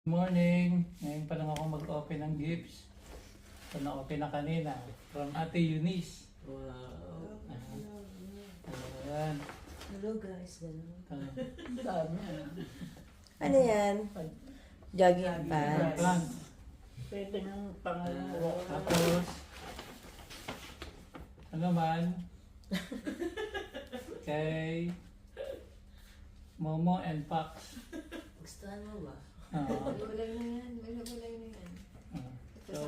Morning! Ngayon pa lang ako mag-open ng gifts. So, na-open na kanina. From Ate Eunice. Wow. Ayan. Hello guys, gano'n. Dami. Ano yan? Jogging pants. Plan. Pwede ng pangalawa. Tapos, ano man, kay Momo and Pax. Gustuhan mo ba? Kulay na yan. Kulay na yan. So,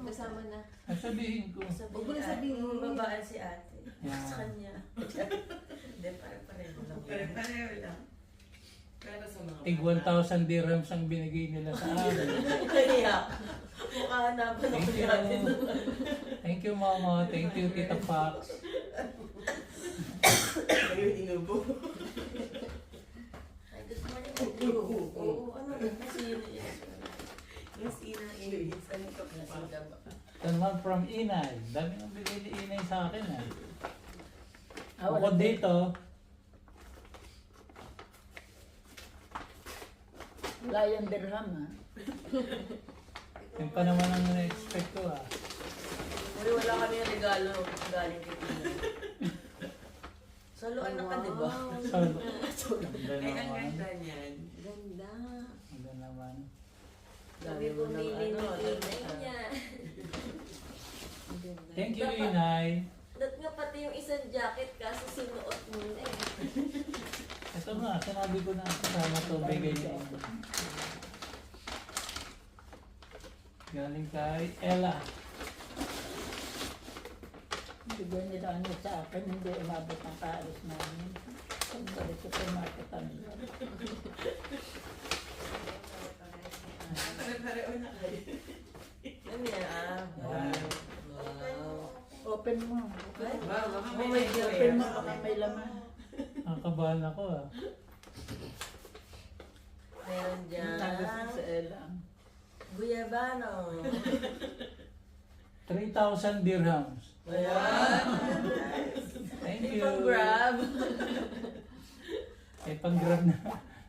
Kasama na. sabihin ko. Huwag mo na sabihin. Babae si ate. Yan. Sa kanya. Hindi, pare-pareho lang. Pare-pareho lang. Pero sa mga Tig 1,000 dirhams ang binigay nila sa akin. Kaya, mukha na ba Thank you. Thank you, Mama. Thank you, Tita Pax. Kayo inubo. Ay, good morning. Oo, ano ba? Kasi yun yan. Yung sina inuhit sa nito pa. Ito naman from Inay. Dami nang bigay ni Inay sa akin. Wala Bukod dito, Wala yung dirham ha. yun pa naman ang na-expect ko Pero wala kami yung regalo galing kay Tina. Solo anak ka, di ba? So, ganda Ay, ang naman. ganda niyan. Ganda. Ganda naman. Sabi ko nilin niya. Thank you, Inay. Dat nga pati yung isang jacket kasi sinuot mo na eh. Ito nga, sinabi ko na kasama to bigay niya. Galing kay Ella. Bigyan nila ano sa akin, hindi umabot ng kaalis namin. Pagbalik sa supermarket nila. Pare-pareho na kayo. Ano yan? Yan. Wow. Open mo. Ay, Wow, baka oh may my idea. God. Open mo baka may laman. Nakakabahan ako Meron Sabi ko sa dyan. Ella. Guyabano. 3,000 dirhams. Ayan. Thank May you. pang-grab. May pang-grab na.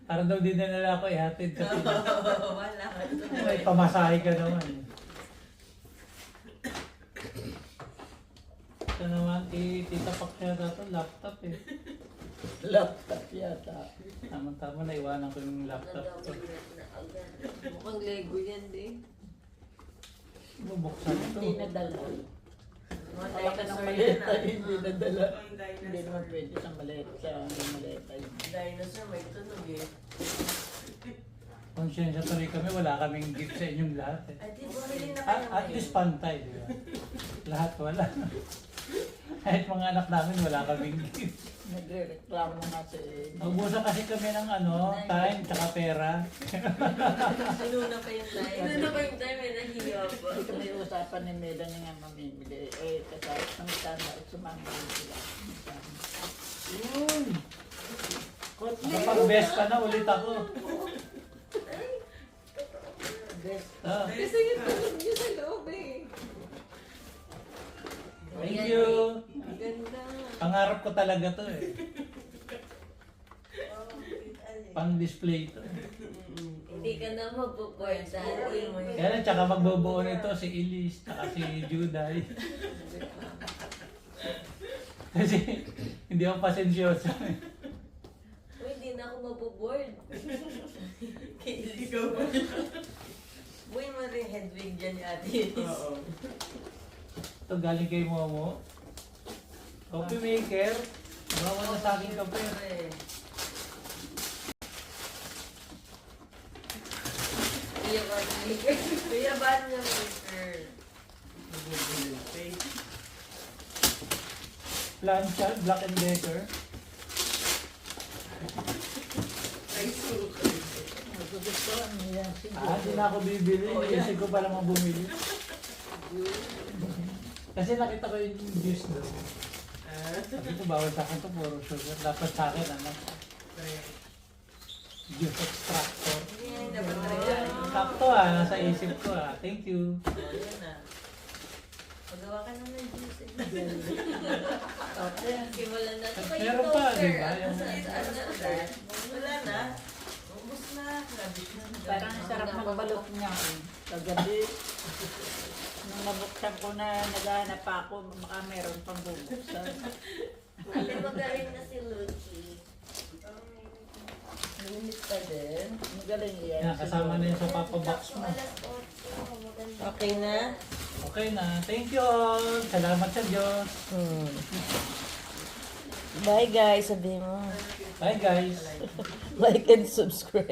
Para daw din na nila ako ihatid sa Pinas. Wala. May pamasahe ka naman. Ito naman, Tita Pax yata ito, laptop eh. Laptop yata. Tama-tama, naiwanan ko yung laptop ko. Mukhang Lego yan din. Bubuksan ito. Hindi nadala. Mga Kaya ka ng dinosaur yan maleta, ah. hindi nadala. Ang Hindi naman dinosaur. pwede sa maleta. Sa maleta yun. Dinosaur may tunog eh. Konsensya tuloy kami, wala kaming gift sa inyong lahat eh. Ay, di bumili na kayo At least pantay, di ba? Lahat wala. Kahit mga anak namin, wala kaming gift. Nagre-reklamo nga si Naubusan kasi kami ng time tsaka pera. Sinuna pa yung time. Ano ba yung time eh, nahiya pa. Hindi kami usapan ni Melanie nga mamimili. Eh, kasama kami sana sumama rin sila. Yun! Kapag-best ka na, ulit ako. Best. Ah, Kasi yung tulog niyo sa loob eh. thank you! Ang ganda. Pangarap ko talaga to eh. Pang-display to. Hindi ka na magpupunta. Kaya lang, tsaka magbubuo nito si Elise, tsaka si Juday. Kasi hindi ako pasensyoso. Uy, hindi na ako maboboard. Ikaw ba? Buhay mo rin headwig dyan ni Ate. Oo. Ito galing kay Momo. Coffee maker. Bawa na sa akin kape. Iya ba maker? Kuya, ba't niya maker? Plancha, Black and Decker. Rice cooker. Magugustuhan niya Hindi na ako bibili. Iisip ko pala mga bumili. Kasi nakita ko yung juice doon. Sabi ko bawal sa akin to, puro sugar. Dapat sa akin, juice extractor. Hindi yan yung dapat try. Sakto nasa isip ko Thank you. Oh, yun ah. Magawa ka na ng juice. Okay. Simulan na. Ito pa yung Meron pa, toaster. di ba? Ano, saan na? Wala na. Ubus na. Parang ang sarap magbalot niya. Kagabi, nung nabuksan ko na naghahanap pa ako, baka meron pang bubuksan. Ate, magaling na si Lucky. Naminis ka din. Magaling yan. Yan, kasama na yun sa papabox mo. Alas 8, maganda. Okay na? Okay na. Thank you all. Salamat sa Diyos. Bye guys, sabi mo. Bye guys. Like and subscribe.